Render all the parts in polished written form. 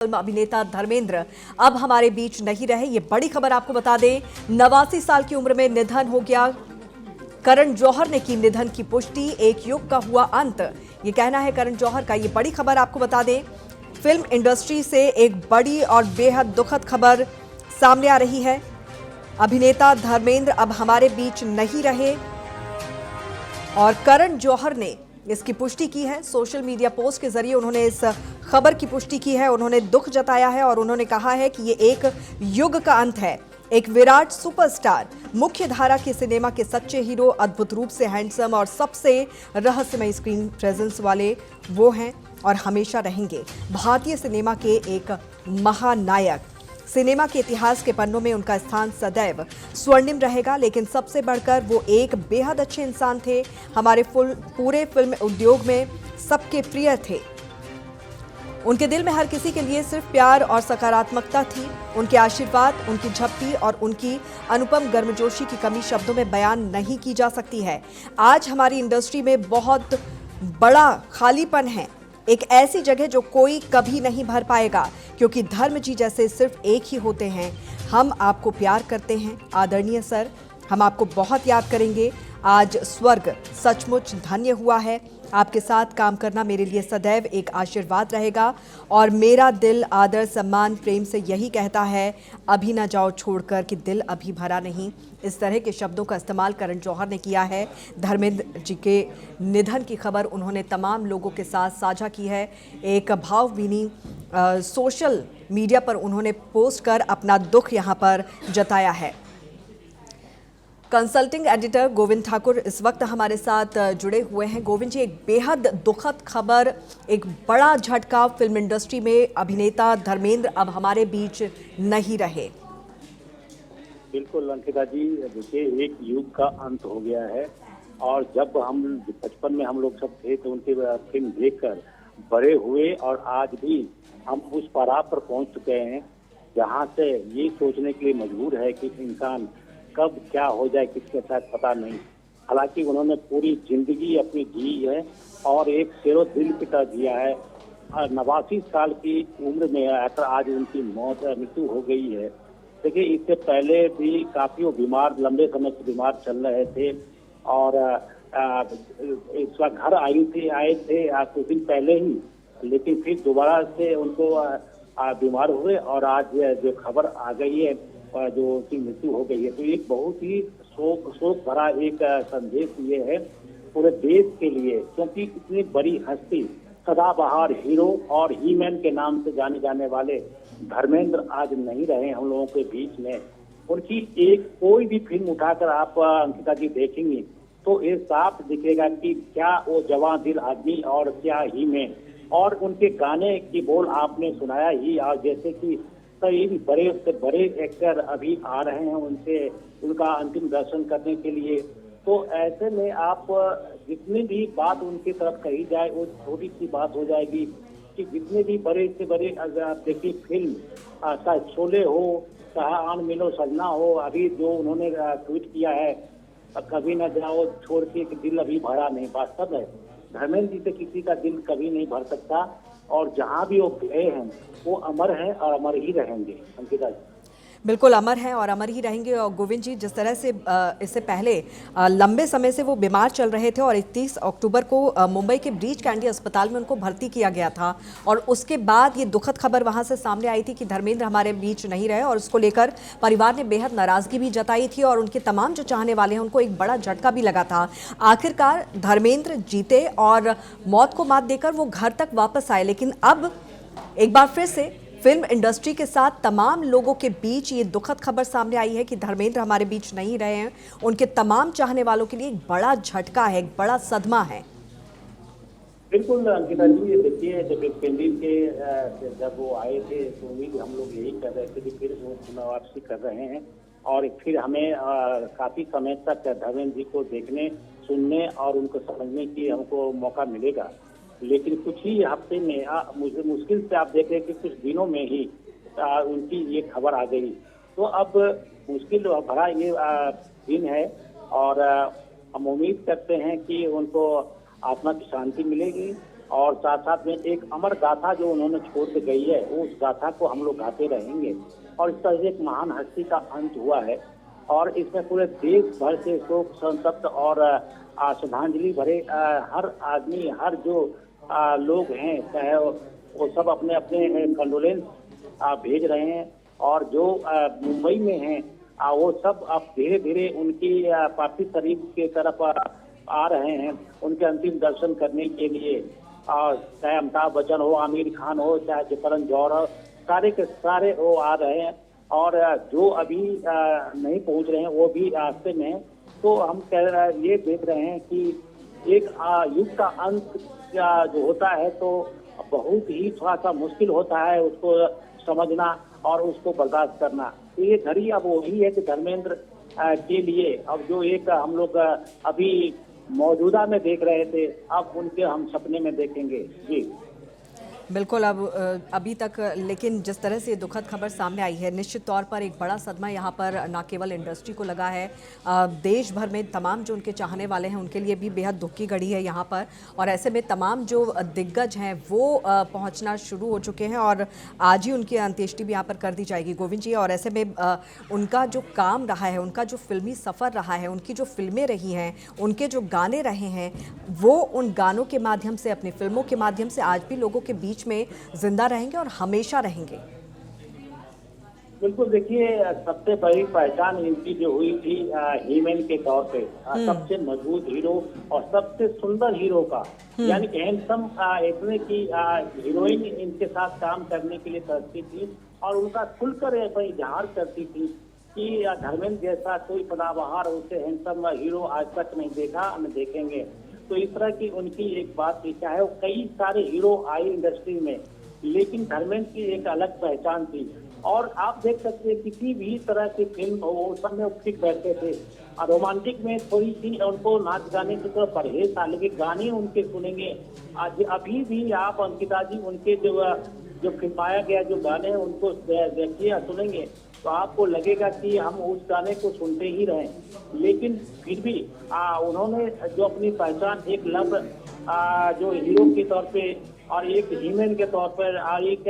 Film अभिनेता धर्मेंद्र अब हमारे बीच नहीं रहे। ये बड़ी खबर आपको बता दें, 89 साल की उम्र में निधन हो गया। करण जौहर ने की निधन की पुष्टि, एक युग का हुआ अंत, ये कहना है करण जौहर का। ये बड़ी खबर आपको बता दें, फिल्म इंडस्ट्री से एक बड़ी और बेहद दुखद खबर सामने आ रही है। अभिनेता धर्मेंद्र अब हमारे बीच नहीं रहे और करण जौहर ने इसकी पुष्टि की है। सोशल मीडिया पोस्ट के जरिए उन्होंने इस खबर की पुष्टि की है। उन्होंने दुख जताया है और उन्होंने कहा है कि ये एक युग का अंत है। एक विराट सुपरस्टार, मुख्य धारा के सिनेमा के सच्चे हीरो, अद्भुत रूप से हैंडसम और सबसे रहस्यमय स्क्रीन प्रेजेंस वाले वो हैं और हमेशा रहेंगे भारतीय सिनेमा के एक महानायक। सिनेमा के इतिहास के पन्नों में उनका स्थान सदैव स्वर्णिम रहेगा, लेकिन सबसे बढ़कर वो एक बेहद अच्छे इंसान थे। हमारे पूरे फिल्म उद्योग में सबके प्रिय थे। उनके दिल में हर किसी के लिए सिर्फ प्यार और सकारात्मकता थी। उनके आशीर्वाद, उनकी झपटी और उनकी अनुपम गर्मजोशी की कमी शब्दों में बयान नहीं की जा सकती है। आज हमारी इंडस्ट्री में बहुत बड़ा खालीपन है, एक ऐसी जगह जो कोई कभी नहीं भर पाएगा, क्योंकि धर्म जी जैसे सिर्फ एक ही होते हैं। हम आपको प्यार करते हैं आदरणीय सर, हम आपको बहुत याद करेंगे। आज स्वर्ग सचमुच धन्य हुआ है। आपके साथ काम करना मेरे लिए सदैव एक आशीर्वाद रहेगा और मेरा दिल आदर, सम्मान, प्रेम से यही कहता है, अभी ना जाओ छोड़कर कि दिल अभी भरा नहीं। इस तरह के शब्दों का इस्तेमाल करण जौहर ने किया है। धर्मेंद्र जी के निधन की खबर उन्होंने तमाम लोगों के साथ साझा की है। एक भावभीनी सोशल मीडिया पर उन्होंने पोस्ट कर अपना दुख यहाँ पर जताया है। कंसल्टिंग एडिटर गोविंद ठाकुर इस वक्त हमारे साथ जुड़े हुए हैं। गोविंद जी, एक बेहद दुखद खबर, एक बड़ा झटका, फिल्म इंडस्ट्री में अभिनेता धर्मेंद्र अब हमारे बीच नहीं रहे। बिल्कुल अंकिता जी, देखिए एक युग का अंत हो गया है और जब हम बचपन में हम लोग सब थे तो उनकी फिल्म देखकर बड़े हुए और आज भी हम उस पड़ाव पर पहुंच चुके हैं जहां से ये सोचने के लिए मजबूर है कि इंसान कब क्या हो जाए किसके साथ पता नहीं। हालांकि उन्होंने पूरी जिंदगी अपनी जी है और एक सिरो दिल की तरह जिया है। 89 साल की उम्र में आकर आज उनकी मृत्यु हो गई है। देखिए, इससे पहले भी काफी वो बीमार, लंबे समय से बीमार चल रहे थे और इस वक्त घर आए थे कुछ दिन पहले ही, लेकिन फिर दोबारा से उनको बीमार हुए और आज जो खबर आ गई है जो उनकी मृत्यु हो गई है, तो एक बहुत ही शोक भरा एक संदेश ये है पूरे देश के लिए, क्योंकि इतनी बड़ी हस्ती, सदाबहार हीरो और ही मैन के नाम से जाने जाने वाले धर्मेंद्र आज नहीं रहे हम लोगों के बीच में। उनकी एक कोई भी फिल्म उठाकर आप अंकिता जी देखेंगे तो ये साफ दिखेगा कि क्या वो जवान दिल आदमी और क्या ही मैन। और उनके गाने की बोल आपने सुनाया ही, और जैसे कि कई बड़े से बड़े एक्टर अभी आ रहे हैं उनका अंतिम दर्शन करने के लिए, तो ऐसे में आप जितनी भी बात उनकी तरफ कही जाए वो थोड़ी सी बात हो जाएगी कि जितने भी बड़े से बड़े देखिए फिल्म चाहे शोले हो, चाहे आन मिलो सजना हो, अभी जो उन्होंने ट्वीट किया है कभी न जाओ छोड़ के दिल अभी भरा नहीं, वास्तव है धर्मेंद्र जी से किसी का दिल कभी नहीं भर सकता और जहां भी वो गए हैं वो अमर हैं और अमर ही रहेंगे। अंकिता जी, बिल्कुल अमर हैं और अमर ही रहेंगे। और गोविंद जी, जिस तरह से इससे पहले लंबे समय से वो बीमार चल रहे थे और 31 अक्टूबर को मुंबई के ब्रीच कैंडी अस्पताल में उनको भर्ती किया गया था और उसके बाद ये दुखद खबर वहां से सामने आई थी कि धर्मेंद्र हमारे बीच नहीं रहे और उसको लेकर परिवार ने बेहद नाराजगी भी जताई थी और उनके तमाम जो चाहने वाले हैं उनको एक बड़ा झटका भी लगा था। आखिरकार धर्मेंद्र जीते और मौत को मात देकर वो घर तक वापस आए, लेकिन अब एक बार फिर से फिल्म इंडस्ट्री के साथ तमाम लोगों के बीच ये दुखद खबर सामने आई है कि धर्मेंद्र हमारे बीच नहीं रहे हैं। उनके तमाम चाहने वालों के लिए एक बड़ा झटका है, एक बड़ा सदमा है। बिल्कुल अंकिता जी, देखिए जब वो आए थे तो उम्मीद हम लोग यही कर रहे थे कि फिर वो पुनर्वापसी कर रहे हैं और फिर हमें काफी समय तक धर्मेंद्र जी को देखने, सुनने और उनको समझने की हमको मौका मिलेगा। लेकिन कुछ ही हफ्ते में मुझे मुश्किल से आप देख रहे कि कुछ दिनों में ही उनकी ये खबर आ गई, तो अब मुश्किल भरा ये दिन है और हम उम्मीद करते हैं कि उनको आत्मा की शांति मिलेगी और साथ साथ में एक अमर गाथा जो उन्होंने छोड़ के गई है, उस गाथा को हम लोग गाते रहेंगे। और इस तरह से एक महान हस्ती का अंत हुआ है और इसमें पूरे देश भर से शोक संतप्त और श्रद्धांजलि भरे हर आदमी, हर जो लोग हैं, चाहे वो सब अपने अपने कंडोलेंस भेज रहे हैं। और जो मुंबई में हैं वो सब अब धीरे धीरे उनकी पार्थिव शरीर के तरफ आ रहे हैं उनके अंतिम दर्शन करने के लिए। और चाहे अमिताभ बच्चन हो, आमिर खान हो, चाहे करण जौहर हो, सारे के सारे वो आ रहे हैं। और जो अभी नहीं पहुंच रहे हैं वो भी रास्ते में हैं। तो हम ये देख रहे हैं कि एक युग का अंत जो होता है तो बहुत ही थोड़ा सा मुश्किल होता है उसको समझना और उसको बर्दाश्त करना। तो ये घड़ी अब वही है कि धर्मेंद्र के लिए अब जो एक हम लोग अभी मौजूदा में देख रहे थे, अब उनके हम सपने में देखेंगे। जी बिल्कुल। अब अभी तक लेकिन जिस तरह से दुखद खबर सामने आई है, निश्चित तौर पर एक बड़ा सदमा यहाँ पर न केवल इंडस्ट्री को लगा है, देश भर में तमाम जो उनके चाहने वाले हैं उनके लिए भी बेहद दुख की घड़ी है यहाँ पर। और ऐसे में तमाम जो दिग्गज हैं वो पहुँचना शुरू हो चुके हैं और आज ही उनकी अंत्येष्टि भी यहाँ पर कर दी जाएगी, गोविंद जी। और ऐसे में उनका जो काम रहा है, उनका जो फिल्मी सफ़र रहा है, उनकी जो फिल्में रही हैं, उनके जो गाने रहे हैं, वो उन गानों के माध्यम से, अपनी फिल्मों के माध्यम से आज भी लोगों के बीच में जिंदा रहेंगे और हमेशा रहेंगे। बिल्कुल। देखिए, सबसे बड़ी पहचान इनकी जो हुई थी हीमैन के तौर पे, सबसे मजबूत हीरो और सबसे सुंदर हीरो का, यानी कि हैंडसम इतने की हीरोइन इनके साथ काम करने के लिए तरसती थी और उनका खुलकर इजहार करती थी कि धर्मेंद्र जैसा कोई सदाबहार उसे हैंडसम हीरो आज तक नहीं देखा, न देखेंगे। तो इस तरह की उनकी एक बात थी। चाहे वो कई सारे हीरो आए इंडस्ट्री में, लेकिन धर्मेंद्र की एक अलग पहचान थी। और आप देख सकते हैं किसी भी तरह की फिल्म वो सब में फिट बैठते थे। और रोमांटिक में थोड़ी सी उनको नाच गाने की तरफ परहेज था, लेकिन गाने उनके सुनेंगे आज अभी भी आप अंकिता जी, उनके जो फिल्माया गया जो गाने हैं उनको देखिए, सुनेंगे तो आपको लगेगा कि हम उस गाने को सुनते ही रहें। लेकिन फिर भी उन्होंने जो अपनी पहचान एक लव जो हीरो के तौर पे और एक हीमेन के तौर पर और एक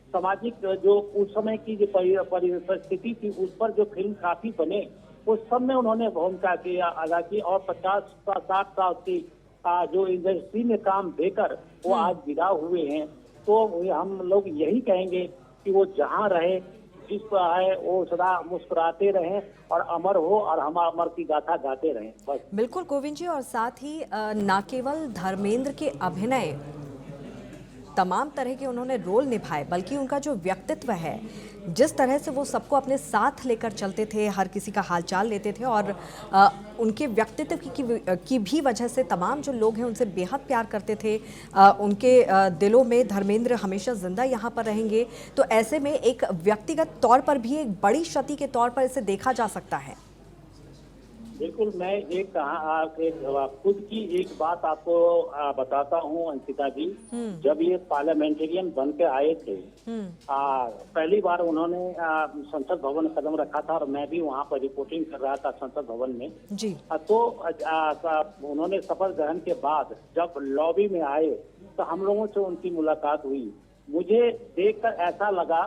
सामाजिक जो उस समय की जो परिस्थिति थी उस पर जो फिल्म काफी बने, उस सब में उन्होंने भूमिका अदा की। और 50-60 साल की जो इंडस्ट्री में काम देकर वो आज विदा हुए हैं। तो हम लोग यही कहेंगे कि वो जहाँ रहे, जिस पर है, वो सदा मुस्कुराते रहें और अमर हो और हम अमर की गाथा गाते रहें, बस। बिल्कुल गोविंद जी। और साथ ही न केवल धर्मेंद्र के अभिनय, तमाम तरह के उन्होंने रोल निभाए, बल्कि उनका जो व्यक्तित्व है, जिस तरह से वो सबको अपने साथ लेकर चलते थे, हर किसी का हालचाल लेते थे और उनके व्यक्तित्व की भी वजह से तमाम जो लोग हैं उनसे बेहद प्यार करते थे। उनके दिलों में धर्मेंद्र हमेशा जिंदा यहाँ पर रहेंगे। तो ऐसे में एक व्यक्तिगत तौर पर भी एक बड़ी क्षति के तौर पर इसे देखा जा सकता है। बिल्कुल। मैं एक खुद की एक बात आपको बताता हूँ अंकिता जी। जब ये पार्लियामेंटेरियन बन के आए थे, पहली बार उन्होंने संसद भवन में कदम रखा था और मैं भी वहाँ पर रिपोर्टिंग कर रहा था संसद भवन में जी। तो उन्होंने शपथ ग्रहण के बाद जब लॉबी में आए तो हम लोगों से उनकी मुलाकात हुई। मुझे देखकर ऐसा लगा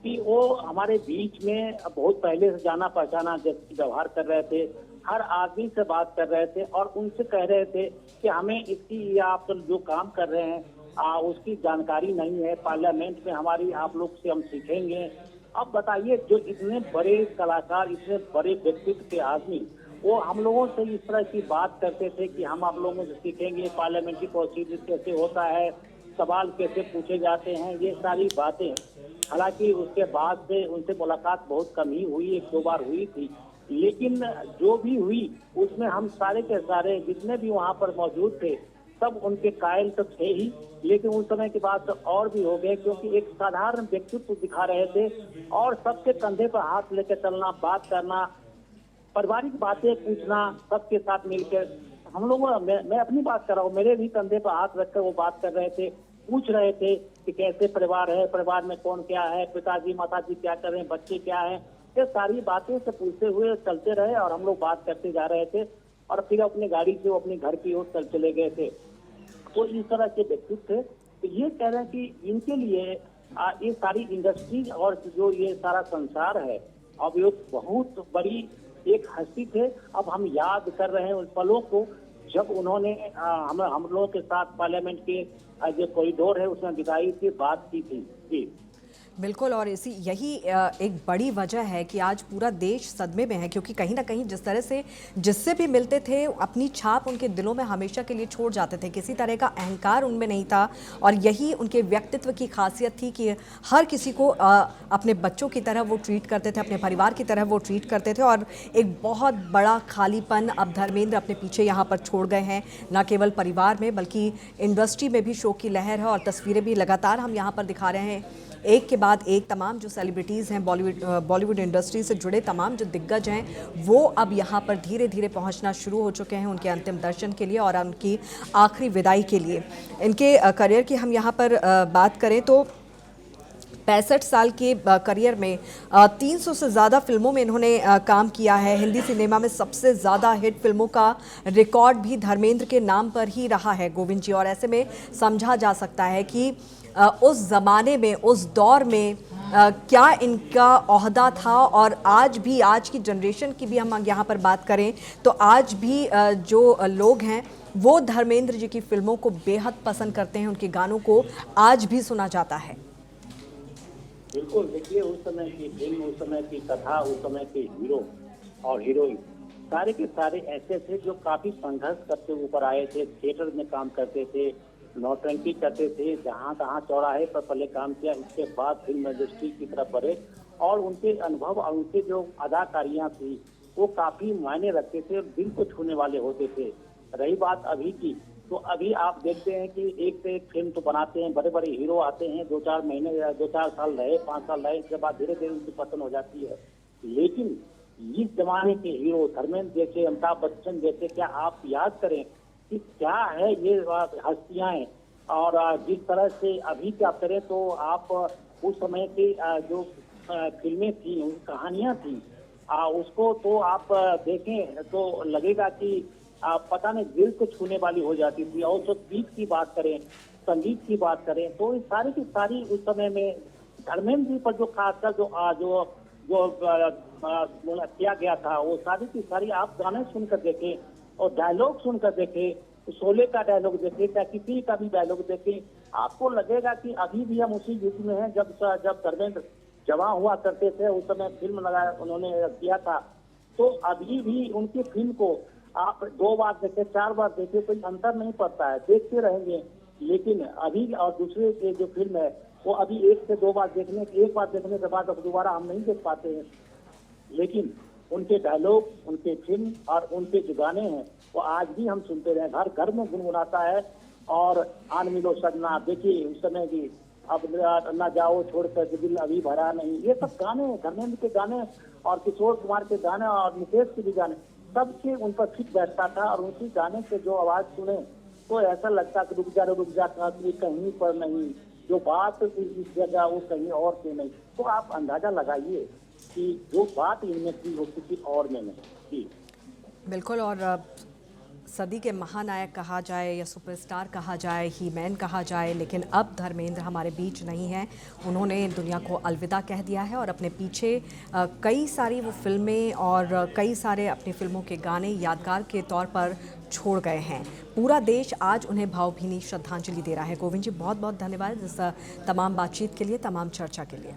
कि वो हमारे बीच में बहुत पहले से जाना पहचाना व्यवहार कर रहे थे, हर आदमी से बात कर रहे थे और उनसे कह रहे थे कि हमें इसकी आप जो काम कर रहे हैं उसकी जानकारी नहीं है, पार्लियामेंट में हमारी आप लोग से हम सीखेंगे। अब बताइए, जो इतने बड़े कलाकार, इतने बड़े व्यक्तित्व के आदमी, वो हम लोगों से इस तरह की बात करते थे कि हम आप लोगों से सीखेंगे, पार्लियामेंट्री प्रोसीजर कैसे होता है, सवाल कैसे पूछे जाते हैं, ये सारी बातें। हालांकि उसके बाद से उनसे मुलाकात बहुत कम ही हुई, 1-2 बार हुई थी, लेकिन जो भी हुई उसमें हम सारे के सारे जितने भी वहाँ पर मौजूद थे सब उनके कायल तो थे ही, लेकिन उस समय के बाद तो और भी हो गए, क्योंकि एक साधारण व्यक्तित्व दिखा रहे थे और सबके कंधे पर हाथ लेकर चलना, बात करना, पारिवारिक बातें पूछना, सबके साथ मिलकर हम लोग, मैं अपनी बात कर रहा हूँ, मेरे भी कंधे पर हाथ रखकर वो बात कर रहे थे, पूछ रहे थे कि कैसे परिवार है, परिवार में कौन क्या है, पिताजी माताजी क्या कर रहे हैं, बच्चे क्या हैं, ये सारी बातें से पूछते हुए चलते रहे और हम लोग बात करते जा रहे थे और फिर अपनी गाड़ी से वो अपने घर की ओर चले गए थे। तो इस तरह के व्यक्तित्व थे। तो ये कह रहे हैं कि इनके लिए ये सारी इंडस्ट्री और जो ये सारा संसार है, अब ये बहुत बड़ी एक हस्ती थे। अब हम याद कर रहे हैं उन पलों को जब उन्होंने हम लोगों के साथ पार्लियामेंट के जो कॉरिडोर है उसमें विदाई की बात की थी। जी बिल्कुल, और यही एक बड़ी वजह है कि आज पूरा देश सदमे में है, क्योंकि कहीं ना कहीं जिस तरह से जिससे भी मिलते थे अपनी छाप उनके दिलों में हमेशा के लिए छोड़ जाते थे। किसी तरह का अहंकार उनमें नहीं था और यही उनके व्यक्तित्व की खासियत थी कि हर किसी को अपने बच्चों की तरह वो ट्रीट करते थे, अपने परिवार की तरह वो ट्रीट करते थे। और एक बहुत बड़ा खालीपन अब धर्मेंद्र अपने पीछे यहाँ पर छोड़ गए हैं, न केवल परिवार में बल्कि इंडस्ट्री में भी शोक की लहर है। और तस्वीरें भी लगातार हम यहाँ पर दिखा रहे हैं, एक के बाद एक तमाम जो सेलिब्रिटीज़ हैं, बॉलीवुड इंडस्ट्री से जुड़े तमाम जो दिग्गज हैं, वो अब यहाँ पर धीरे धीरे पहुँचना शुरू हो चुके हैं उनके अंतिम दर्शन के लिए और उनकी आखिरी विदाई के लिए। इनके करियर की हम यहाँ पर बात करें तो 65 साल के करियर में 300 से ज़्यादा फिल्मों में इन्होंने काम किया है। हिंदी सिनेमा में सबसे ज़्यादा हिट फिल्मों का रिकॉर्ड भी धर्मेंद्र के नाम पर ही रहा है, गोविंद जी। और ऐसे में समझा जा सकता है कि उस ज़माने में, उस दौर में क्या इनका ओहदा था। और आज भी, आज की जनरेशन की भी हम यहाँ पर बात करें तो आज भी जो लोग हैं वो धर्मेंद्र जी की फिल्मों को बेहद पसंद करते हैं, उनके गानों को आज भी सुना जाता है। बिल्कुल, देखिए उस समय की फिल्म, उस समय की कथा, उस समय के हीरो और हीरोइन सारे के सारे ऐसे थे जो काफी संघर्ष करते ऊपर आए थे। थिएटर में काम करते थे, नौटंकी करते थे, जहाँ तहाँ चौराहे पर पहले काम किया, इसके बाद फिल्म इंडस्ट्री की तरफ बढ़े। और उनके अनुभव और उनके जो अदाकारियाँ थी वो काफी मायने रखते थे, दिल को छूने वाले होते थे। रही बात अभी की, तो अभी आप देखते हैं कि एक से एक फिल्म तो बनाते हैं, बड़े बड़े हीरो आते हैं, 2-4 महीने या 2-4 साल रहे, 5 साल रहे, इसके बाद धीरे धीरे उनकी पतन हो जाती है। लेकिन इस जमाने के हीरो धर्मेंद्र जैसे, अमिताभ बच्चन जैसे, क्या आप याद करें कि क्या है ये हस्तियां हैं। और जिस तरह से अभी क्या करें तो आप उस समय की जो फिल्में थी, उनकी कहानियां थी, उसको तो आप देखें तो लगेगा कि पता नहीं दिल को छूने वाली हो जाती थी। और जो गीत की बात करें, संगीत की बात करें तो ये सारी की सारी उस समय में धर्मेंद्र जी पर जो खासकर जो किया गया था, वो सारी की सारी आप गाने सुनकर देखें और डायलॉग सुनकर देखें, शोले का डायलॉग देखें, क्या किसी का भी डायलॉग देखें, आपको लगेगा कि अभी भी हम उसी युग में हैं जब धर्मेंद्र जवान हुआ करते थे। उस समय फिल्म लगाया उन्होंने किया था, तो अभी भी उनकी फिल्म को आप 2 बार देखें, 4 बार देखें, कोई अंतर नहीं पड़ता है, देखते रहेंगे। लेकिन अभी और दूसरे के जो फिल्म है वो अभी 1 से 2 बार एक बार देखने के बाद दोबारा हम नहीं देख पाते हैं। लेकिन उनके डायलॉग, उनके फिल्म और उनके जो गाने हैं वो आज भी हम सुनते रहे, घर घर में गुनगुनाता है। और आन मिलो सजना, देखिए उस समय की अब ना जाओ छोड़कर दिल अभी भरा नहीं, ये सब गाने धर्मेंद्र के गाने और किशोर कुमार के गाने और मुकेश के भी गाने सबसे उन पर फिट बैठता था। और उनकी गाने से जो आवाज सुने तो ऐसा लगता कि रुक जा कहीं पर नहीं, जो बात इस जगह वो कहीं और से नहीं। तो आप अंदाजा लगाइए कि जो बात इनमें थी वो किसी और में नहीं। बिल्कुल, और सदी के महानायक कहा जाए या सुपरस्टार कहा जाए, ही मैन कहा जाए, लेकिन अब धर्मेंद्र हमारे बीच नहीं हैं। उन्होंने दुनिया को अलविदा कह दिया है और अपने पीछे कई सारी वो फिल्में और कई सारे अपनी फिल्मों के गाने यादगार के तौर पर छोड़ गए हैं। पूरा देश आज उन्हें भावभीनी श्रद्धांजलि दे रहा है। गोविंद जी, बहुत बहुत धन्यवाद इस तमाम बातचीत के लिए, तमाम चर्चा के लिए।